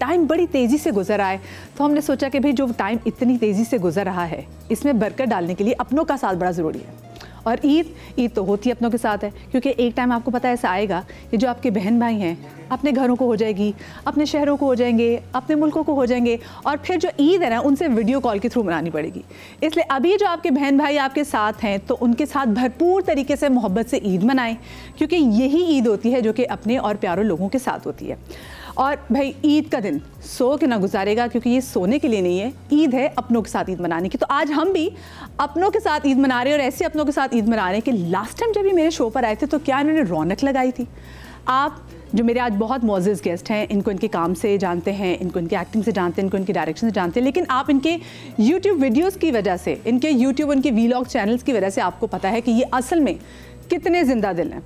Time बड़ी तेज़ी से गुजर रहा है, तो हमने सोचा कि भाई जो टाइम इतनी तेज़ी से गुजर रहा है इसमें बरकत डालने के लिए अपनों का साथ बड़ा ज़रूरी है। और ईद तो होती अपनों के साथ है, क्योंकि एक टाइम आपको पता है ऐसा आएगा कि जो आपके बहन भाई हैं अपने घरों को हो जाएगी, अपने शहरों को हो जाएंगे, अपने मुल्कों को हो जाएंगे, और फिर जो ईद है ना उनसे वीडियो कॉल के थ्रू मनानी पड़ेगी। इसलिए अभी जो आपके बहन भाई आपके साथ हैं तो उनके साथ भरपूर तरीके से मोहब्बत से ईद मनाएं, क्योंकि यही ईद होती है जो कि अपने और प्यारों लोगों के साथ होती है। और भाई ईद का दिन सो के ना गुजारेगा, क्योंकि ये सोने के लिए नहीं है, ईद है अपनों के साथ ईद मनाने की। तो आज हम भी अपनों के साथ ईद मना रहे हैं, और ऐसे अपनों के साथ ईद मना रहे हैं कि लास्ट टाइम जब ये मेरे शो पर आए थे तो क्या इन्होंने रौनक लगाई थी। आप जो मेरे आज बहुत मोअज़्ज़ज़ गेस्ट हैं, इनको इनके काम से जानते हैं, इनको इनकी एक्टिंग से जानते हैं, इनको इनकी डायरेक्शन से जानते हैं, लेकिन आप इनके यूट्यूब वीडियोज़ की वजह से, इनके यूट्यूब उनके वीलॉग चैनल्स की वजह से आपको पता है कि ये असल में कितने ज़िंदा दिल हैं।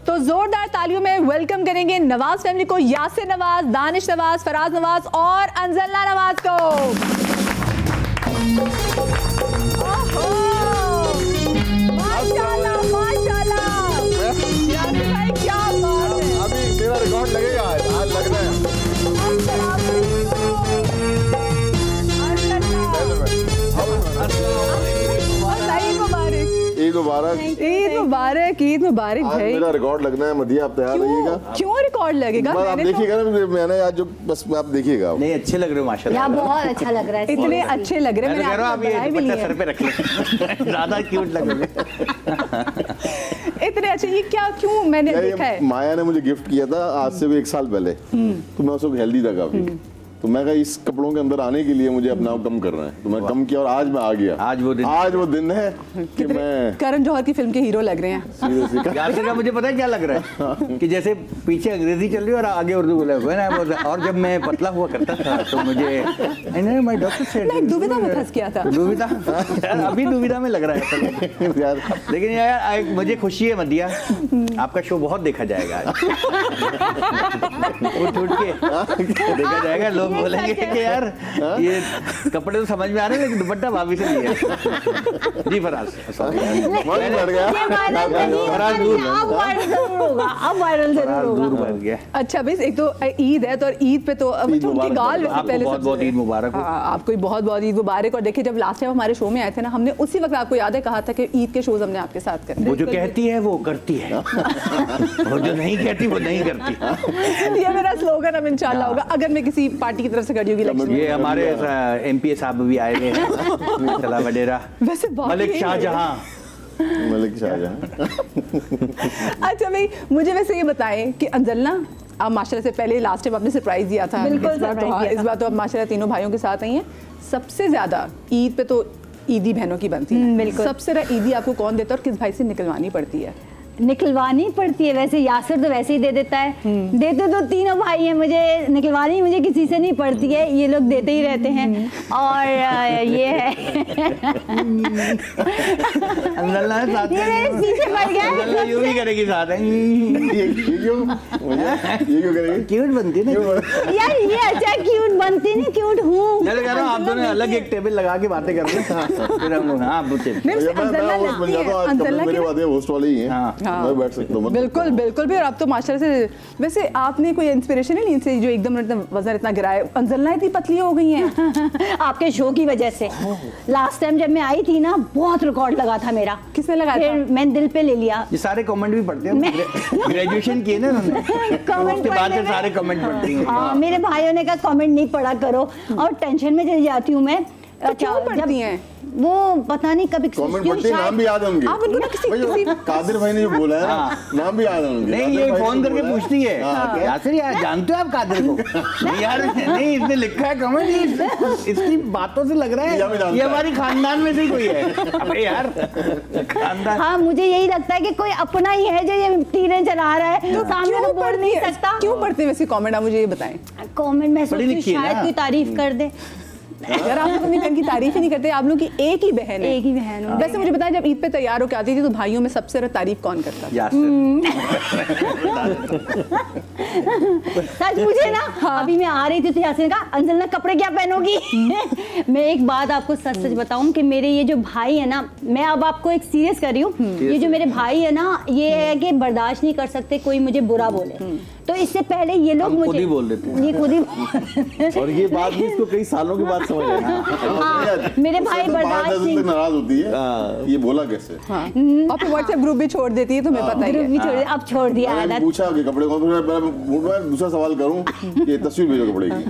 तो जोरदार तालियों में वेलकम करेंगे नवाज फैमिली को, यासिर नवाज, दानिश नवाज, फराज नवाज और अंजला नवाज को। माशाल्लाह माशाल्लाह, यासिर भाई क्या बात है। अभी मेरा रिकॉर्ड लगेगा, आज लग रहा है। ईद मुबारक, ईद मुबारक, ईद मुबारक भाई। मेरा रिकॉर्ड लगना है, मदिया आप तैयार रहिएगा। क्यों रिकॉर्ड लगेगा? आप देखिएगा ना, मैंने आज जो बस आप देखिएगा। नहीं अच्छे लग रहे हो माशाल्लाह, बहुत अच्छा लग रहा है, इतने अच्छे लग रहे हैं। मैं आप ये दुपट्टा सर पे रख लें, ज्यादा क्यूट लग रहे हैं। इतने अच्छे, ये क्या, क्यों मैंने देखा है। माया ने मुझे गिफ्ट किया था आज से भी 1 साल पहले, तो मैं उस वक्त हेल्दी था काफी, तो मैं कहा इस कपड़ों के अंदर आने के लिए मुझे अपना कम करना है, तो मैं कम किया और आज मैं आ गया। आज वो दिन है कि मैं करण जौहर की फिल्म के हीरो लग रहे हैं। यासिर का मुझे पता है क्या लग रहा है कि जैसे पीछे अंग्रेजी चल रही है और आगे उर्दू बोला हुआ है ना। और जब मैं पतला हुआ करता था तो मुझे माय डॉक्टर सेड, मैं दुविधा में फंस गया था। दुविधा यार, अभी दुविधा में लग रहा है यार। लेकिन यार मुझे खुशी है मदिया, आपका शो बहुत देखा जाएगा आज। उठ के देखा जाएगा, लोग बोलेंगे कि यार ये कपड़े तो समझ में आ रहे हैं लेकिन दुपट्टा भाभी से नहीं है। जी फराज, अब वायरल जरूर होगा। अच्छा भाई, एक तो ईद है, तो ईद पे तो उनकी गाल पहले बहुत बहुत ईद मुबारक। आपको बहुत बहुत ईद मुबारक। और देखिए जब लास्ट टाइम हमारे शो में आए थे ना, हमने उसी वक्त आपको याद है कहा था कि ईद के शोज हमने आपके साथ करने। वो जो कहती है वो करती है, और जो नहीं कहती वो नहीं करती। ये मेरा स्लोगन अब इंशाल्लाह होगा अगर मैं किसी पार्टी की तरफ से खड़ी होगी। ये हमारे एमपी साहब भी आए हुए हैं, चला वडेरा, वैसे मलिक शाहजहां। अच्छा भाई, मुझे वैसे ये बताएं कि अंजलना, आप माशाल्लाह से पहले लास्ट टाइम आपने सरप्राइज दिया था, बिल्कुल इस बार तो आप माशाल्लाह तीनों भाइयों के साथ आई हैं। सबसे ज्यादा ईद पे तो ईदी बहनों की बनती है। बिल्कुल। सबसे ज्यादा ईदी आपको कौन देता है और किस भाई से निकलवानी पड़ती है? निकलवानी पड़ती है, वैसे यासिर तो वैसे ही दे देता है। देते तो तीनों भाई हैं, मुझे निकलवानी मुझे किसी से नहीं पड़ती है, ये लोग देते ही रहते हैं। और ये है अंजलना साथ में पीछे पड़ गया, अंजलना यूं ही करेगी साथ है। ये क्यों करेगी? क्यूट बनती है ना यार, ये अच्छा क्यूट बनती नहीं, क्यूट हूँ। चलो कह रहा हूँ, आप दोनों अलग एक टेबल लगा के बातें करते हैं, फिर हम लोग हाँ पूछे। होस्ट वाले ही हैं, मैं बैठ सकता हूं। बिल्कुल बिल्कुल भी। और अब तो माशाल्लाह से, वैसे आपने कोई इंस्पिरेशन नहीं ली से जो एकदम वजन इतना गिरा है? अंजलना इतनी पतली हो गई हैं आपके शो की वजह से। लास्ट टाइम जब मैं आई थी ना, बहुत रिकॉर्ड लगा था मेरा। किसने लगाया था? मैंने दिल पे ले लिया। ये सारे कमेंट भी पढ़ते हैं, ग्रेजुएशन किए ना उन्होंने, उसके बाद से सारे कमेंट पढ़ती हैं। हाँ, मेरे भाइयों ने कहा कमेंट नहीं पढ़ा करो, और टेंशन में चली जाती हूँ मैं। तो क्यों पढ़ती हैं? वो पता नहीं कभी कमेंट पढ़ते, नाम भी याद होंगे। आप उनको ना किसी कादिर भाई ने जो बोला है ना, नाम भी याद होंगे। नहीं, ये फोन करके पूछती है, यासिर यार जानते हो आप कादिर को? यार नहीं, इसने लिखा है कमेंट, इसकी बातों से लग रहा है ये हमारी खानदान में से कोई है। अबे यार खानदान। हाँ, मुझे यही लगता है कि कोई अपना ही है जो ये तीरें चला रहा है, तो सामने तो बोल नहीं सकता। क्यों पढ़ते वैसे कमेंट? आप मुझे ये बताएं। कमेंट मैं सोचती हूँ शायद कोई तारीफ कर दे। यार आप लोग अपनी बहन की तारीफ ही नहीं करते, आप लोग की एक ही बहन है। एक ही बहन है। वैसे मुझे बताया, जब ईद पे तैयार होकर आती थी तो भाइयों में सबसे ज्यादा तारीफ कौन करता था? सच मुझे ना, अभी मैं आ रही थी तो यासिर ने कहा अंजलना कपड़े क्या पहनोगी? मैं एक बात आपको सच सच बताऊं कि मेरे ये जो भाई है ना, मैं अब आपको एक सीरियस कर रही हूँ, ये जो मेरे भाई है ना, ये है कि बर्दाश्त नहीं कर सकते कोई मुझे बुरा बोले। तो इससे पहले ये लोग हम खुद मुझे ही बोल देते हैं। ये खुद ही और ये बात भी इसको कई सालों के बाद समझ आया। हाँ, मेरे भाई उससे तो 5-10 बर्दाश्त दिन नहीं तक नाराज होती है, ये बोला कैसे। हाँ। और फिर व्हाट्सएप ग्रुप भी छोड़ देती है, तुम्हें पता ही ग्रुप है। भी छोड़ अब छोड़ दिया मैंने आदत। पूछा कि कपड़े कौन मैं दूसरा सवाल करूं कि तस्वीर भेजो कपड़े की।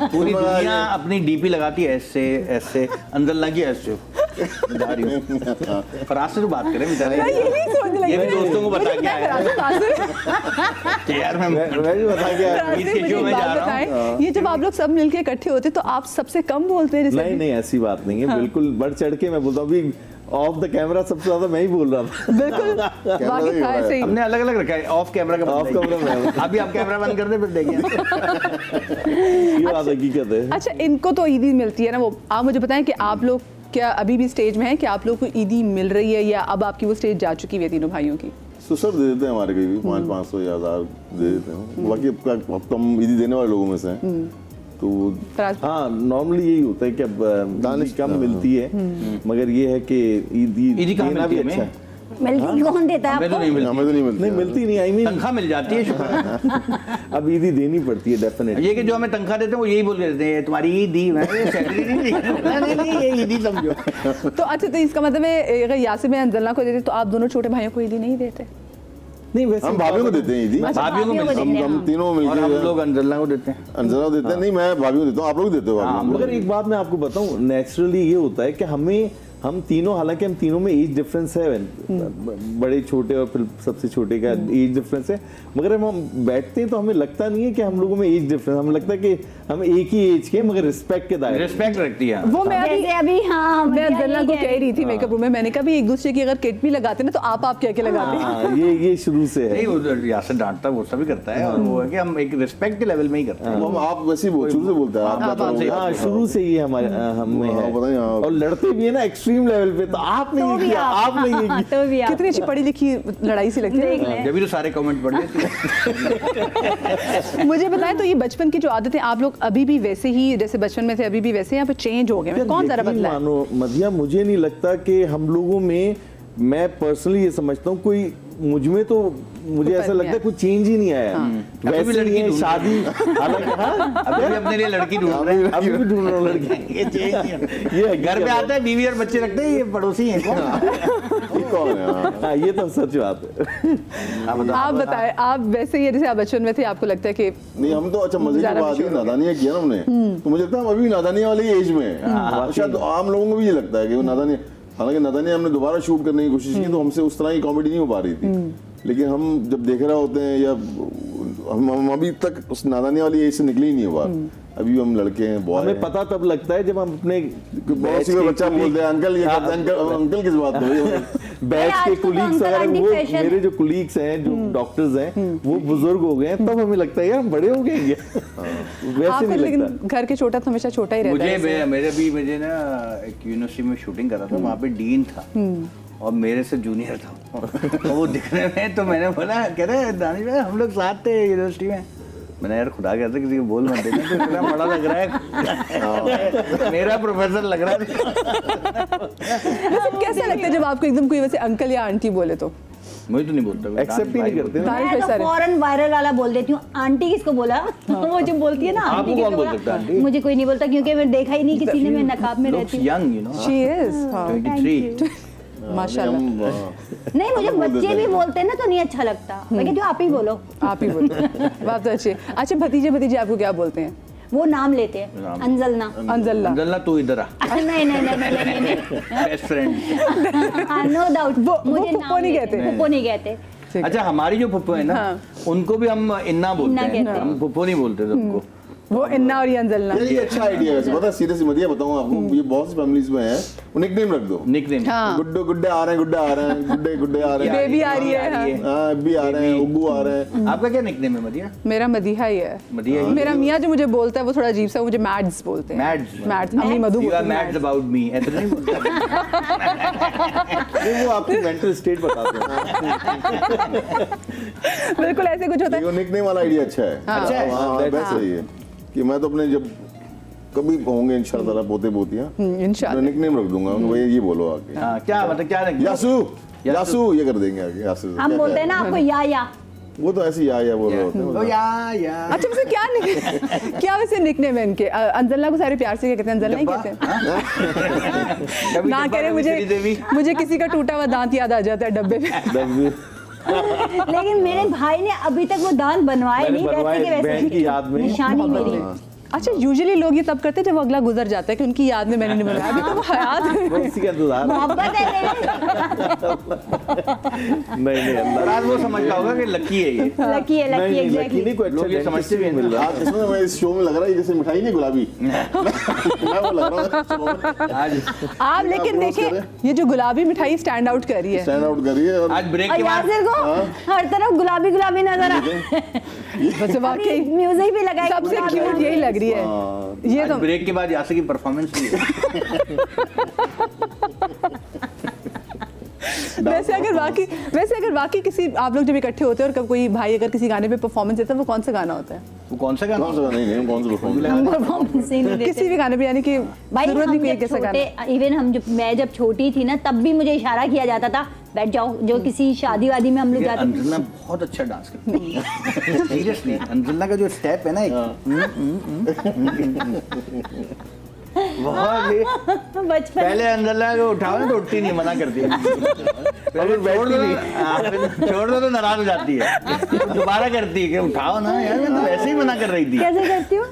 पूरी दुनिया अपनी डीपी लगाती है ऐसे ऐसे, अंदर लगी ऐसे जा रही हूँ। फराज से तो बात करें बेचारे, मैं यही सोचने लगी ये भी थी। दोस्तों को बता मुझे के आया है बताया कि यार मैं भी बता के आया। ईद के शो में जा रहा हूँ। ये जब आप लोग सब मिलके इकट्ठे होते तो आप सबसे कम बोलते हैं जैसे नहीं नहीं ऐसी बात नहीं है, बिल्कुल बढ़ चढ़ के मैं बोलता हूँ। अभी ऑफ द कैमरा सबसे ज्यादा मैं ही बोल रहा था। बिल्कुल बाकी था ऐसे ही। हमने अलग अलग रखा है, ऑफ कैमरा का ऑफ कैमरा में अभी आप कैमरा बंद कर दे फिर देखिए। ये बात हकीकत है। अच्छा, इनको तो ईदी मिलती है ना, वो आप मुझे बताएं कि आप लोग क्या अभी भी स्टेज में है कि आप लोग को ईदी मिल रही है या अब आपकी वो स्टेज जा चुकी है तीनों भाइयों की? सर दे देते हैं हमारे कहीं भी 500 या 1000 दे देते हैं। बाकी अब तो हम ईदी देने वाले लोगों में से हैं, तो हाँ नॉर्मली यही होता है कि अब दानिश कम मिलती है, मगर ये है कि ईदी कहाँ देना भी मिलती है अच्छा है। मिलती कौन देता है हमें तो आपको? नहीं मिलती, हमें तो नहीं मिलती। नहीं मिलती नहीं, आई मीन तनख्वाह मिल जाती है शुक्र। अब ईदी देनी पड़ती है डेफिनेटली। ये कि जो हमें तनख्वाह देते हैं वो यही बोल के देते हैं तुम्हारी ईद दी, मैं सैलरी नहीं दी। नहीं ये ईद ही समझो। तो अच्छा, तो इसका मतलब है अगर यासिर में अंजला को देते तो आप दोनों छोटे भाइयों को ईदी नहीं देते? नहीं वैसे हम भाभीियों को देते हैं ईदी। भाभीयों को मिलती है, हम तीनों और हम मिलकर लोग अंजला को देते हैं। अंजना को देते हैं। नहीं मैं भाभीियों को देता हूँ, आप लोग देते हो भाभीियों को। मगर एक बात मैं आपको बताऊं, नेचुरली ये होता है कि हम तीनों, हालांकि हम तीनों में एज डिफरेंस है, बड़े छोटे और फिर सबसे छोटे का एज डिफरेंस है, मगर हम बैठते हैं तो हमें लगता नहीं है कि हम लोगों में एज डिफरेंस, हमें लगता है कि हम एक ही एज के मगर रिस्पेक्ट के दायरे। रिस्पेक्ट रखती है। वो मैं जैसे अभी हाँ मैं भैया अंजला को यही कह रही थी मेकअप रूम में, मैंने कहा भी एक दूसरे की अगर किट भी लगाते ना तो आप कह के लगाते हैं। हाँ ये शुरू से है। नहीं वो यासिर डांटता वो सभी करता है, और वो है कि हम एक रिस्पेक्ट के लेवल में ही करते हैं। हम आप वैसे ही शुरू से बोलते हैं आप बताओ। हाँ शुरू से ही हमारे हम में है, पता नहीं, हाँ। और लड़ते भी है ना एक्सट्रीम लेवल पे, तो आपने तो ये भी किया, आप, आपने ये हाँ, किया। तो भी आप। कितनी अच्छी पढ़ी लिखी लड़ाई सी लगती देख है। लें। जब भी तो सारे कमेंट पढ़ लेते हैं। मुझे बताएं तो ये बचपन की जो आदतें आप लोग अभी भी वैसे ही जैसे बचपन में थे अभी भी वैसे यहाँ पे चेंज हो गए हैं? कौन ज़रा यकीन बदला है? मानो मधिया, मुझे नहीं लगता कि हम लोगों में, मैं पर्सनली ये समझता हूँ कोई मुझे फर्क ऐसा नहीं लगता है आया। कुछ चेंज ही नहीं आया। अभी भी वैसे ही लड़की है ढूंढ शादी, हालांकि हाँ अभी भी अपने लिए लड़की ढूंढ रहे हैं। अभी भी ढूंढ रहा हूँ लड़की। ये चेंज नहीं है। ये घर पे आता है बीवी और बच्चे रखते हैं, ये पड़ोसी हैं कौन? ये कौन है? हाँ। हाँ ये तो सच बात है। आप बताएं, आप वैसे ही है जैसे आप बचपन में थे, आपको लगता है कि नहीं हम तो अच्छा मजे की ज़्यादा बात mature है, हो गए। नादानियाँ किया ना हमने, तो मुझे लगता है हम अभी नादानियाँ वाली एज में हैं। शायद आम लोगों को भी ये लगता है कि वो नादानियाँ, हालांकि नादानियाँ हमने दोबारा शूट करने की कोशिश की तो हमसे उस तरह की कॉमेडी नहीं हो पा रही थी, लेकिन हम जब देख रहे होते हैं या हम अभी तक उस नादानी वाली एज से निकले ही नहीं हुआ। अभी भी हम लड़के हैं, बॉय हमें हैं। पता तब लगता है जब हम अपने पड़ोसी में बच्चा बोलते हैं अंकल ये करते हैं, अंकल अंकल किस बात में बैच आज के तो कुलीग्स अंकल वगैरह, आंटी वो फैशन है। मेरे जो कुलीग्स हैं जो डॉक्टर्स हैं वो बुजुर्ग हो गए हैं, तब हमें लगता है यार हम बड़े हो गए हैं। वैसे आप नहीं लेकिन लगता। घर के छोटा तो हमेशा छोटा ही रहता है ऐसे। मुझे ना एक यूनिवर्सिटी में शूटिंग कर रहा था, वहाँ पे डीन था और मेरे से जूनियर था और वो दिखने में, तो मैंने बोला कह रहे दानिश भाई हम लोग साथ थे यूनिवर्सिटी में। मैंने यार खुदा कहते किसी को बोल मत देना, तो इतना बड़ा लग रहा है मेरा प्रोफेसर लग रहा है। वैसे कैसा लगता है जब आपको एकदम कोई वैसे अंकल या आंटी बोले तो? मुझे तो नहीं बोलता, एक्सेप्ट ही नहीं करते ना। दानिश मैं भाई तो सारे फौरन वायरल वाला बोल देती हूँ। आंटी किसको बोला? वो जो बोलती है ना आपको आंटी कौन किसको बोल बोला? सकता है आंटी? मुझे कोई नहीं बोलता क्योंकि मैं देखा ही नहीं किसी ने, मैं नकाब में रहती हूँ। Young you know, she is 23। माशाल्लाह। नहीं मुझे बच्चे भी बोलते हैं ना तो नहीं अच्छा लगता, मैं कहती हूँ आप ही बोलो। आप ही बोलो, बात तो अच्छी है। अच्छा भतीजे भतीजे आपको क्या बोलते हैं? वो नाम लेते हैं नाम। अंजलना। अंजल्ला। अंजलना तू इधर आ, नहीं नहीं नहीं नहीं नहीं नहीं बेस्ट फ्रेंड। नो डाउट वो मुझे फुप्पो नाम नहीं लेते कहते। हैं, फुप्पो नहीं कहते। ठीक है। अच्छा हमारी जो फुप्पो है ना, हाँ। उनको भी हम इन्ना बोलते इन्ना हैं, कहते हैं। हम फुप्पो नहीं बोलते सबको। वो इन्ना और ये अंजल्ला। ये अच्छा आइडिया है वैसे, पता है सीरियसली मत बताऊं आपको, ये बहुत सी फैमिलीज में है, वो निकनेम रख दो। निकनेम हाँ। गुड्डे गुड्डे आ रहे हैं, गुड्डे आ रहे हैं, गुड्डे गुड्डे आ रहे हैं, बेबी आ रही है, हाँ। हाँ भी आ रहे हैं, उग्गू आ रहे हैं। आपका क्या निकनेम है मदिया? मेरा मदिहा ही है। मदिया ही? मेरा मियाँ जो मुझे बोलता है वो थोड़ा अजीब सा, मुझे मैड्स बोलते हैं। मैड्स? मैड्स, अम्मी मधु You बोलते are हैं mad मैड्स। about me, ऐसा नहीं बोलता। नहीं, वो आपकी मेंटल स्टेट बताते हैं। बिल्कुल ऐसे कुछ होता है। ये निकनेम वाला आइडिया अच्छा है। अच्छा है? हाँ बेस्ट है ये, कि मैं तो अपने जब कभी होंगे इंशाल्लाह पोते पोतियां, इंशाल्लाह। मैं निकनेम रख दूंगा, भैया ये बोलो आके, हाँ क्या मतलब क्या निकनेम? यासू यासू ये कर देंगे आगे, यासू। हम बोलते हैं ना आपको या वो तो ऐसे या बोल रहे होते हैं। तो या अच्छा वैसे क्या वैसे निकनेम है इनके? अंजला को सारे प्यार से क्या कहते हैं? अंजला नहीं कहते? ना करे मुझे किसी का टूटा हुआ दांत याद आ जाता है डब्बे में। लेकिन मेरे भाई ने अभी तक वो दांत बनवाए नहीं, वैसे के वैसे की याद में निशानी मेरी। अच्छा यूजुअली लोग ये तब करते हैं जब वो अगला गुजर जाता है कि उनकी याद में मैंने नहीं बनाया, अभी तो वो हयात है। इसी का इंतजार है। मोहब्बत है नहीं राज वो समझ रहा होगा कि लकी है ये। लकी है, लकी एग्जैक्टली। नहीं कोई लोग ये समझते भी मिल रहा है। आज इसमें मैं इस शो में लग रहा है जैसे मिठाई नहीं गुलाबी। मैं वो लग रहा हूँ आज आप लेकिन देखिए ये जो गुलाबी मिठाई स्टैंड आउट कर रही है, स्टैंड आउट कर रही है। और आज ब्रेक के बाद यासिर को हर तरफ गुलाबी गुलाबी नजर आ बस वाकई म्यूजिक भी लगाई, सबसे क्यूट यही लग रही है। ये आज तो ब्रेक के बाद यासिर की परफॉर्मेंस हुई है। वैसे अगर वाकई किसी आप लोग जब इकट्ठे होते हैं और कब कोई भाई अगर किसी गाने पे परफॉर्मेंस देता है वो कौन सा गाना होता है? वो कौन सा गाना? कौन सा नहीं कौन सा परफॉर्मेंस ही नहीं देते। किसी भी गाने पे, यानी कि भाई जरूरत नहीं कोई हम जब कैसा गाना। छोटे, इवन मैं जब छोटी थी ना तब भी मुझे इशारा किया जाता था बैठ जाओ, जो किसी शादी वादी में हम लोग जाते थे। अंजुला बहुत अच्छा डांस करती है सीरियसली। अंजुला का जो स्टेप है ना एक बहुत बचपन पहले अंजुला को उठाओ ना तो उठती नहीं, मना करती है। छोड़ दो तो नाराज हो जाती है, दोबारा करती है कि उठाओ ना यार, मैं तो वैसे ही मना कर रही थी। कैसे करती हूँ?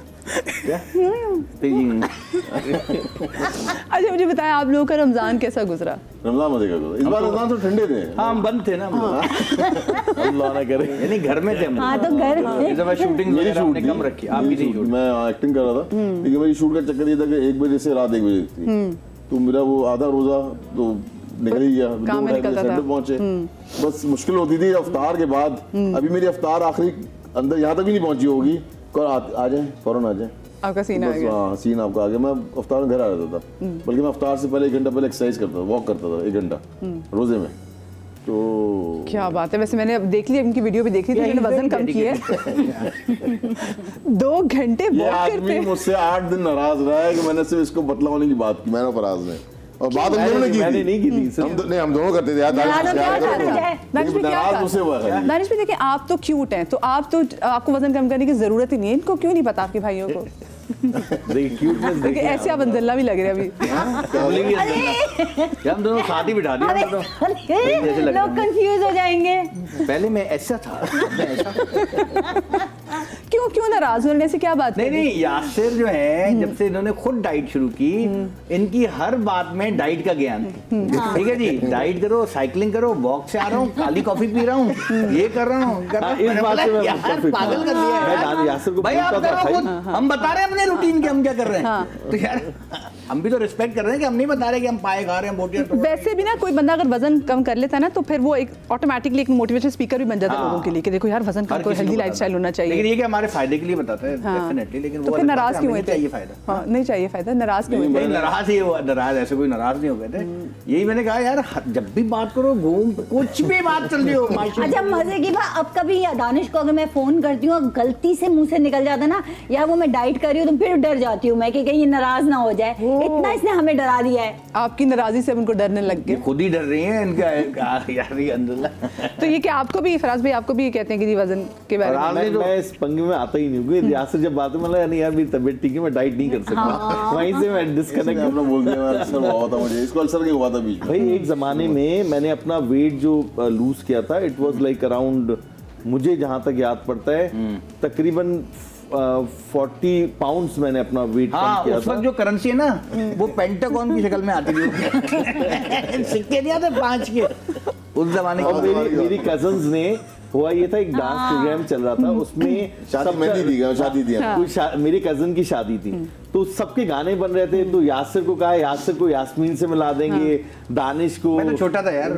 अच्छा मुझे बताएं आप लोगों का रमजान कैसा गुजरा? रमजान मजे का गुजरा। इस बार रमजान तो ठंडे थे। हाँ हम बंद थे ना, अल्लाह ना करे। यानी घर में थे हम। हाँ तो घर इस दफा शूटिंग मेरी वगैरह शूट हमने कम रखी, आपकी नहीं शूट। मैं एक्टिंग कर रहा था, लेकिन मेरी शूट का चक्कर ये था कि 1 बजे से रात 1 बजे थी, तो मेरा वो आधा रोजा तो निकल ही गया। 2-2:30 बजे सेट पहुंचे। बस मुश्किल होती थी अफ्तार के बाद। अभी मेरी अफ्तार आखिरी अंदर यहाँ तक भी नहीं पहुंची होगी, आ जाए फौरन आ जाए, आपका सीन आ गया। हाँ सीन आपका आ गया। मैं अफ्तार में घर आ जाता था, बल्कि मैं अफ्तार से पहले 1 घंटा पहले एक्सरसाइज करता था, वॉक करता था 1 घंटा रोजे में। तो क्या बात है। वैसे मैंने अब देख लिया, इनकी वीडियो भी देखी थी, मैंने वजन कम किया है। 2 घंटे ये वॉक आदमी करते मुझसे 8 दिन नाराज रहा है कि मैंने सिर्फ इसको बतलाने की बात की, मैंने फराज ने, और बात हम दोनों ने की मैंने नहीं की थी। हम दोनों करते थे यार। दानिश भी देखिए आप तो क्यूट हैं, तो आपको वजन कम करने की जरूरत ही नहीं है। इनको क्यों नहीं पता आपके भाइयों को? क्यूटनेस देखिए ऐसे आप अंजल्ला भी लग रहे हैं अभी। हम दोनों शादी बिठा दिया तो लोग कंफ्यूज हो जाएंगे। पहले मैं ऐसा था, क्यों नाराज हो? ऐसी क्या बात? नहीं यासिर जो है जब से इन्होंने खुद डाइट शुरू की, इनकी हर बात में डाइट का ज्ञान, ठीक है जी, डाइट करो, साइकिलिंग करो, वॉक से आ रहा हूँ, काली कॉफी पी रहा हूँ, ये कर रहा हूँ, इस बात से मैं पागल कर दिया यासिर को भाई। आप हम बता रहे हैं अपने रूटीन के हम क्या कर रहे हैं, तो यार हम भी तो रिस्पेक्ट कर रहे हैं कि हम नहीं बता रहे कि हम पाए खा रहे हैं बोटियां। वैसे भी ना कोई बंदा अगर वजन कम कर लेता है ना तो फिर वो एक ऑटोमेटिकली एक मोटिवेशन स्पीकर भी बन जाता है लोगों के लिए कि देखो यार वजन कम करो, हेल्दी लाइफस्टाइल होना चाहिए। लेकिन ये कि हमारे फायदे के लिए बताता है डेफिनेटली, लेकिन तो फिर नाराज क्यों हुए थे? चाहिए फायदा। हाँ नहीं चाहिए फायदा, नाराज क्यों हुए थे? नाराज ही नाराज ऐसे कोई नाराज नहीं हो गए थे। यही मैंने कहा यार जब भी बात करो घूम कुछ भी बात चल रही हो। अच्छा मजे की बात, अब कभी दानिश को अगर मैं फोन करती हूँ गलती से मुंह से निकल जाता ना यार वो मैं डाइट कर रही हूँ, तो फिर डर जाती हूँ मैं कि कहीं ये नाराज ना हो जाए। इतना इसने हमें डरा दिया है। आपकी नाराजी से उनको डरने लग गए, खुद ही डर रही हैं इनका यार ये अंदर। तो ये क्या आपको भी फराज भाई आपको भी कहते हैं कि वजन के बारे में? मैं इस पंगे में आता ही नहीं हूँ। यासिर जब बात है मतलब यार मेरी तबीयत ठीक है, मैं डाइट नहीं कर सकता, वहीं से मैं डिस्कनेक्ट बोल दिया। अल्सर हुआ था मुझे, इसको अल्सर क्यों हुआ था बीच में? भाई एक जमाने में मैंने अपना वेट जो लूज किया था, इट वाज लाइक अराउंड, मुझे जहां तक याद पड़ता है तकरीबन 40 पाउंड्स मैंने अपना वेट कम किया उस वक्त जो करेंसी है ना वो पेंटागन की शक्ल में आती थी, सिक्के दिया थे 5 के उस जमाने और मेरी कजन्स ने हुआ ये था, एक डांस प्रोग्राम चल रहा था, उसमें शादी थी मेरी कजन की शादी थी, तो सबके गाने बन रहे थे। तो यासिर को कहा यासिर को यास्मीन से मिला देंगे, दानिश को, मैं तो छोटा था यार,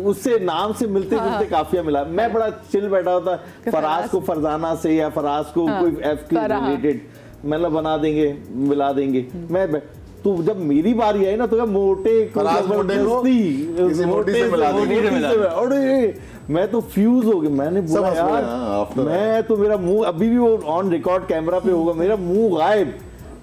उससे नाम से मिलते जुलते काफिया मिला। मैं बड़ा चिल बैठा होता, फराज को फरजाना से या फराज को कोई एफ के रिलेटेड मतलब बना देंगे, मिला देंगे। मैं तो जब मेरी बारी आई ना तो मोटे मैं तो फ्यूज हो गया। मैंने बोला यार मैं तो, मेरा मुंह अभी भी वो ऑन रिकॉर्ड कैमरा पे होगा, मेरा मुंह गायब।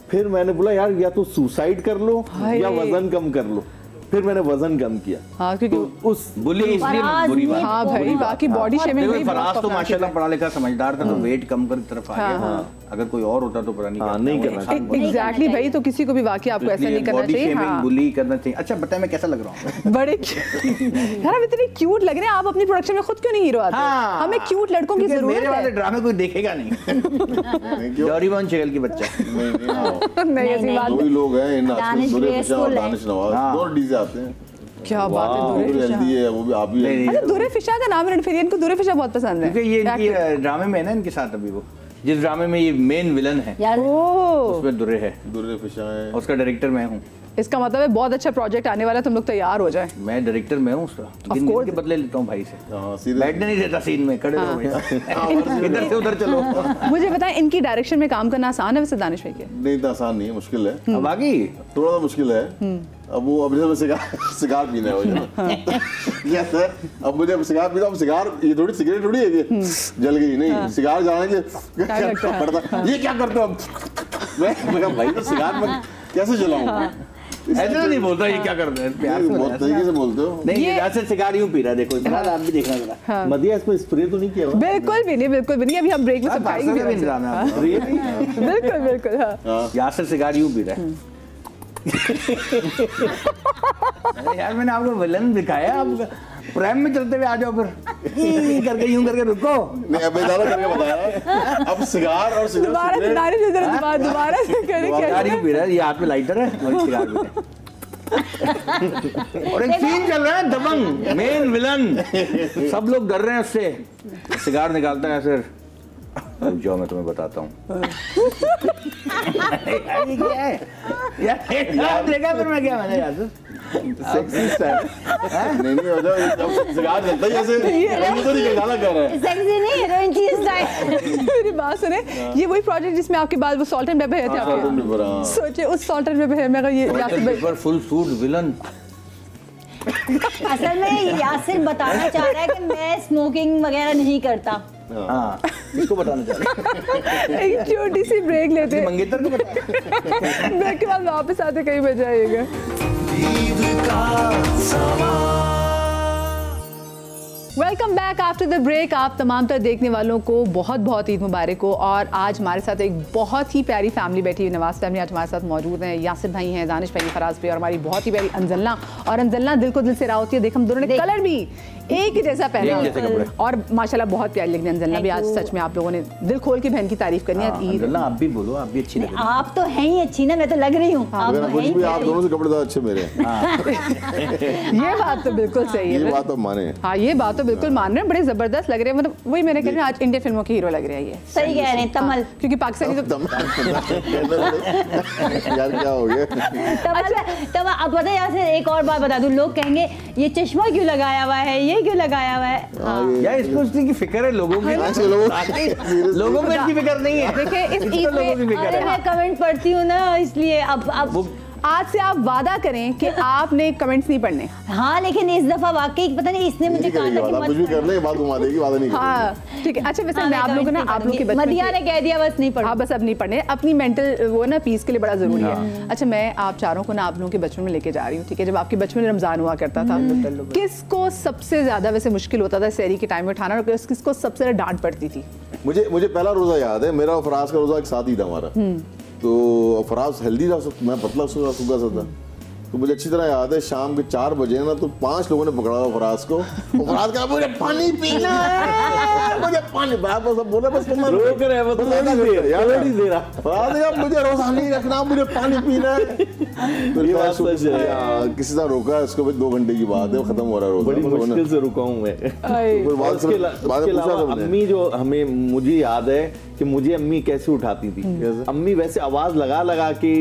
फिर मैंने बोला यार या तो सुसाइड कर लो या वजन कम कर लो। फिर मैंने वजन कम किया। हाँ, क्योंकि उस बुली इसलिए बुरी बात। हाँ भाई, बाकी बॉडी शेमिंग देखो फराज तो माशाल्लाह पढ़ा लिखा समझदार था, तो वेट कम कर तरफ आ गया। अगर कोई और होता तो पता नहीं करना। एग्जैक्टली भाई, तो किसी को भी वाकई आपको ऐसा नहीं करना चाहिए। हाँ, बुली करना चाहिए। अच्छा बताए मैं कैसा लग रहा हूँ? बड़े यार आप इतने क्यूट लग रहे हैं। आप अपनी प्रोडक्शन में खुद क्यों नहीं हीरो आते? हमें क्यूट लड़कों की जरूरत है। मेरे वाले ड्रामे कोई देखेगा नहीं। डोरेमोन शक्ल की बच्चा नहीं, ऐसी बात नहीं। लोग हैं इन दानिश नवाज और डीजे आते हैं। क्या बात है, दुरे हेल्दी है वो भी। आप भी अच्छा, दुरे फिशा का नाम रणफिरियन को दुरे फिशा बहुत पसंद है, क्योंकि ये इनकी ड्रामे में है ना इनके साथ। अभी वो जिस ड्रामे में ये मेन विलन है उसमें दुरे है, दुरे फिशा है, उसका डायरेक्टर मैं हूँ। इसका मतलब है बहुत अच्छा प्रोजेक्ट आने वाला है, तुम लोग तैयार हो जाए। मैं डायरेक्टर मैं हूँ उसका, के बदले लेता हूँ भाई से। बैठने नहीं देता सीन में, खड़े रहो इधर से उधर चलो। मुझे बताएं, इनकी डायरेक्शन में काम करना आसान है वैसे दानिश भाई के? नहीं, इतना आसान नहीं है, मुश्किल है। अब आगे थोड़ा सा मुश्किल है। अब वो अब जैसे सिगार पीना है वो यस है। अब मुझे सिगार पीना, अब सिगार ये थोड़ी सिगरेट थोड़ी है कि जल गई, नहीं सिगार जाने के पड़ता। ये क्या करते हो? मैं भाई तो सिगार में कैसे जलाऊं? ऐसा नहीं बोलता ये क्या करते हैं, प्यार से बहुत तरीके से बोलते हो। नहीं ये ऐसे सिगार यूं पी रहा है, देखो इतना आप भी देखना जरा। मदिया इसको स्प्रे तो नहीं किया? बिल्कुल भी नहीं, बिल्कुल भी नहीं। अभी हम ब्रेक में सब खाएंगे। बिल्कुल बिल्कुल। हाँ, यासर सिगार यूं पी रहा है। अरे यार मैंने आपको विलन दिखाया, आप प्राइम में चलते हुए आ जाओ फिर करके यूं करके रुको। नहीं अब ज्यादा करके बताया। अब सिगार और सिगरेट दोबारा से सिगार यूं पी रहा है, ये हाथ में लाइटर है और सिगार पी रहा है। और एक सीन चल रहा है दबंग, मेन विलन, सब लोग डर रहे हैं उससे। सिगार निकालता है फिर, जो मैं तुम्हें बताता हूँ। यार देखा फिर मैं क्या मैंने यार सेक्सी स्टाइल नहीं हो जाओ। सिगार जलता ही ऐसे तो नहीं गाना कर रहा है। सेक्सी नहीं, हीरोइन की स्टाइल। मेरी बात सुने, ये वही प्रोजेक्ट जिसमें आपके बाद वो सॉल्ट एंड पेपर हेयर थे आपके। सोचे उस सॉल्ट एंड पेपर हेयर में ये यासिर भाई फुल सूट विलन। असल में यासिर बताना चाह रहा है कि मैं स्मोकिंग वगैरह नहीं करता। हाँ, इसको बताना चाह रहा है। एक छोटी सी ब्रेक लेते हैं, मंगेतर को बता। ब्रेक के बाद वापस आते कहीं बजा आएगा। Welcome back after the break. आप तमाम तर देखने वालों को बहुत बहुत ईद मुबारक हो। और आज हमारे साथ एक बहुत ही प्यारी फैमिली बैठी हुई, नवाज फैमिली आज हमारे साथ मौजूद हैं। यासिर भाई हैं, दानिश भाई, फराज भाई और हमारी बहुत ही प्यारी अंजलना। और अंजलना दिल को दिल से रावती है। देख हम दोनों ने कलर भी एक ही जैसा पहना और माशाल्लाह बहुत प्यारी लग रही है अंजलना भी। आज सच में आप लोगों ने दिल खोल के बहन की तारीफ करनी है। अंजलना आप भी बोलो, आप भी अच्छी लग रही हैं। आप तो हैं ही अच्छी ना, मैं तो लग रही हूँ। आप दोनों से कपड़े ज्यादा अच्छे मेरे। ये बात तो बिल्कुल सही है, ये बात तो माने। हाँ ये बात तो बिल्कुल मान रहे हैं, बड़े जबरदस्त लग रहे हैं। मतलब वही मैंने कह रही हूँ, आज इंडियन फिल्मों के हीरो लग रहे हैं ये। सही कह रहे हैं, तमल। क्योंकि पाकिस्तानी तो यार क्या हो गया? तब अब पता है यार, एक और बात बता दूं, लोग कहेंगे ये चश्मा क्यों लगाया हुआ है, ये क्यों लगाया हुआ है। यार इसको उसकी फिक्र है लोगों की, लोगों को इसकी फिक्र नहीं है। देखिए इस ईद पे मैं कमेंट पढ़ती हूँ ना, इसलिए अब आज से आप वादा करें कि आपने कमेंट्स नहीं पढ़ने। हाँ लेकिन इस दफा वाकई पता नहीं इसने मुझे कहा था कि कुछ भी कर ले, बात घुमा देगी, वादा नहीं करेगी। हाँ ठीक है। अच्छा वैसे मैं आप लोगों ने आप लोग के बच्चे मदिया ने कह दिया बस नहीं पढ़ना। हाँ बस अब नहीं पढ़ने, अपनी मेंटल वो ना पीस के लिए बड़ा जरूरी है। अच्छा मैं आप चारों को ना आप लोगों के बचपन में लेके जा रही हूँ, ठीक है। जब आपके बचपन में रमजान हुआ करता था, किसको सबसे ज्यादा वैसे मुश्किल होता था सहरी के टाइम में उठाना, और किसको सबसे ज्यादा डांट पड़ती थी? मुझे पहला रोजा याद है, मेरा और फराज का रोजा एक साथ ही था हमारा। तो फराज हेल्दी था, मैं पतला सूखा सा था। तो मुझे अच्छी तरह याद है, शाम के 4 बजे ना तो 5 लोगों ने पकड़ा हुआ फराज को। फराज कहा मुझे पानी पीना है, मुझे पानी। सब बोले बस तुम रोक रहे हो, यार नहीं दे रहा। फराज कहा मुझे रोजा नहीं रखना, मुझे पानी पीना है। तो ये बात सच है। किसी तरह रोका, इसको भी 2 घंटे की बात है, खत्म हो रहा है रोजा। बड़ी मुश्किल से रुका हूँ मैं। उसके अलावा अम्मी जो हमें, मुझे याद है कि मुझे अम्मी कैसे उठाती थी। अम्मी वैसे आवाज लगा लगा के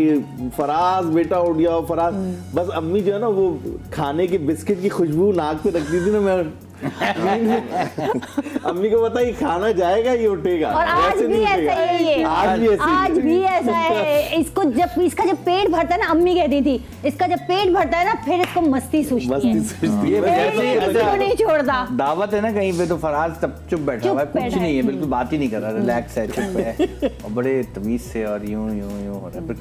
फराज बेटा उठ गया, फराज। बस अम्मी जो है ना वो खाने की बिस्किट की खुशबू नाक पे रखती थी ना, मैं अम्मी को पता ही खाना जाएगा ये उठेगा। और आज भी ऐसा ही है, आज भी ऐसा है। इसको जब इसका जब पेट भरता है ना, अम्मी कहती थी इसका जब पेट भरता है ना फिर इसको मस्ती सूझती है, इसको नहीं छोड़ता। दावत है ना कहीं पे तो फराज तब चुप बैठा हुआ है, कुछ नहीं है, बिल्कुल बात ही नहीं कर रहा, रिलैक्स है, चुप है और बड़े तमीज से और यूं यूं यूं हो रहा है। फिर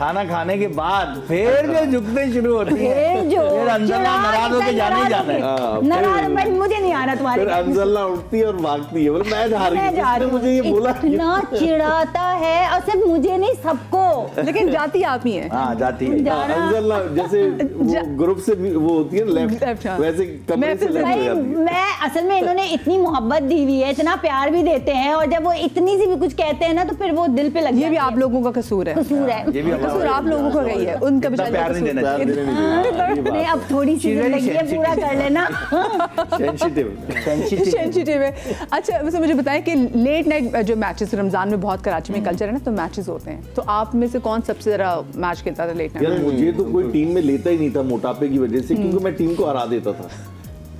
खाना खाने के बाद फिर जो झुकते शुरू होते हैं, फिर अंजला नाराज होके जाने ही जाना है। नाराज, मुझे नहीं आ रहा तुम्हारे। फिर अंजला उठती है और भागती है, बोले मैं जा रही हूँ, मुझे ये बोला। इतना चिढ़ाता है, और सिर्फ मुझे नहीं सबको, लेकिन जाती आप ही है। हाँ जाती है अंजला, जैसे ग्रुप से वो होती है लेफ्ट, वैसे कमरे से लेफ्ट हो जाती है। मैं असल में इन्होंने इतनी मोहब्बत दी हुई है, इतना प्यार भी देते हैं, और जब वो इतनी सी भी कुछ कहते हैं ना तो फिर वो दिल पे लग ये भी आप लोगों का कसूर है। कसूर है, ये भी कसूर आप लोगों को गई है, उनका बेचारे प्यार नहीं देना चाहिए। नहीं, अब थोड़ी सी जिंदगी है, पूरा कर लेना। सेंसिटिव है। अच्छा वैसे मुझे बताएं कि लेट नाइट जो मैचेस रमजान में बहुत कराची में कल्चर है ना, तो मैचेस होते हैं, तो आप में से कौन सबसे ज्यादा मैच खेलता था लेट नाइट? यार मुझे तो कोई टीम में लेता ही नहीं था मोटापे की वजह से, क्योंकि मैं टीम को हरा देता था।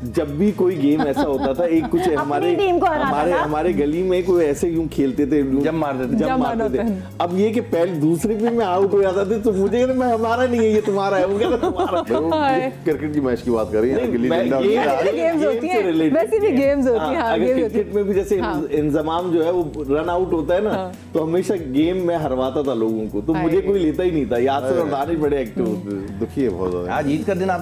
जब भी कोई गेम ऐसा होता था, एक कुछ हमारे गली में कोई ऐसे यूं खेलते थे, जब मारते थे। अब ये कि पहले दूसरे पे मैं आउट हो जाता था, तो मुझे मैं हमारा नहीं है, ये तुम्हारा है, वो कहता तुम्हारा। क्रिकेट की मैच की बात कर रही है, गेम्स होती हैं, वैसे भी गेम्स होती हैं। क्रिकेट में भी जैसे इंतजाम जो है वो रन आउट होता है ना, तो हमेशा गेम में हरवाता था लोगों को, तो मुझे कोई लेता ही नहीं था। याद से दानिश बड़े एक्टिव होते थे। दुखी है बहुत ज्यादा। आज ईद का दिन आप